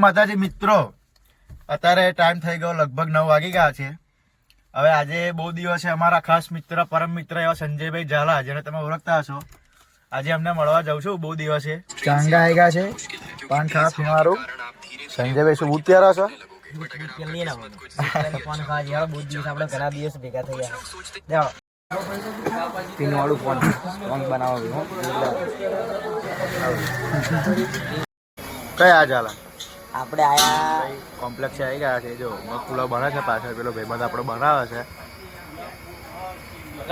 માતાજી મિત્રો, અત્યારે ટાઈમ થઈ ગયો, લગભગ 9 વાગી ગયા છે. હવે આજે બહુ દિવસે અમારા ખાસ મિત્ર, પરમ મિત્ર એવા સંજયભાઈ ઝાલા, જેને તમે ઓળખતા હશો, આજે અમને મળવા જાઉં છું. બહુ દિવસે ચાંગા આવી ગયા છે. પાન ખા પીવાનું. સંજયભાઈ શું બુટ પહેરો છો? પીનવાળું ફોન બનાવો. કયા ઝાલા? આપણે આયા કોમ્પ્લેક્સ આવી ગયા છે. જો મસ્ત બને છે પાછળ, પેલો ભાઈબંધ આપણો બનાવે છે.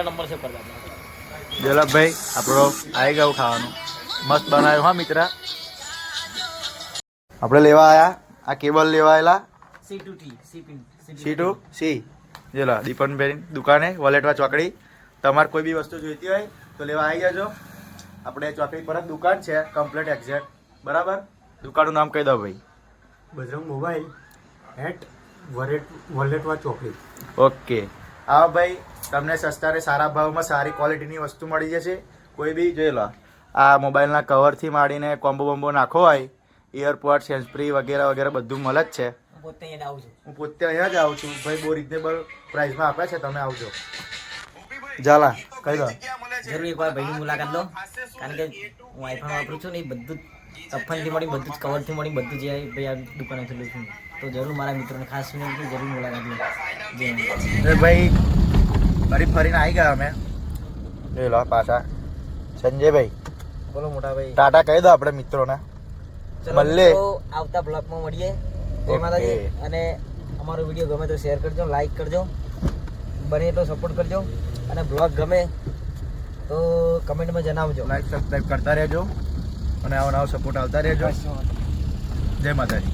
નંબર છે પર જલભભાઈ આપણો આવી ગયું ખાવાનું, મસ્ત બનાવ્યું. હા મિત્ર, આપણે લેવા આવ્યા આ કેબલ લેવા આવેલા C2C. જેલા દીપનભાઈ દુકાને વલેટવા ચોકડી. તમારે કોઈ બી વસ્તુ જોઈતી હોય તો લેવા આવી જજો. આપણે ચોકડી પર જ દુકાન છે, કમ્પ્લીટ એક્ઝેક્ટ. બરાબર, દુકાનનું નામ કહી દો ભાઈ. બજરંગ મોબાઈલ એટ વલેટવા ચોકડી. ઓકે, આવો ભાઈ, તમને સસ્તા ને સારા ભાવમાં સારી ક્વોલિટીની વસ્તુ મળી જશે. કોઈ બી જોઈ લો, આ મોબાઈલના કવરથી માંડીને કોમ્બો બોમ્બો નાખો હોય, ઇયરપોડ, સેન્સફ્રી વગેરે વગેરે બધું મળે જ છે. હું પોતે અહીંયા જ આવું છું ભાઈ, બહુ રિઝનેબલ પ્રાઇસમાં આપે છે. તમે આવજો. ઝાલા કહી દો. જરૂર એકવાર ભાઈની મુલાકાત લો, કારણ કે હું આઈફોન વાપરું છું ને એ બધું જ તફનથી મળી, બધું જ કવરથી મળી, બધું જે ભાઈ આ દુકાનેથી લઉં છું. તો જરૂર મારા મિત્રોને ખાસ વિનંતી, જરૂર મુલાકાત લો. ભાઈ ફરી ફરીને આવી ગયા અમે. જોઈ લો પાછા સંજયભાઈ. બોલો મોટા ભાઈ, ટાટા કહી દો આપણે મિત્રોને. મળે આવતા બ્લોગમાં મળીએ. જય માતાજી. અને અમારો વિડીયો ગમે તો શેર કરજો, લાઈક કરજો, બને તો સપોર્ટ કરજો, અને બ્લોગ ગમે તો કમેન્ટમાં જણાવજો. લાઈક સબસ્ક્રાઈબ કરતા રહેજો અને આવો નવો સપોર્ટ આવતા રહેજો. જય માતાજી.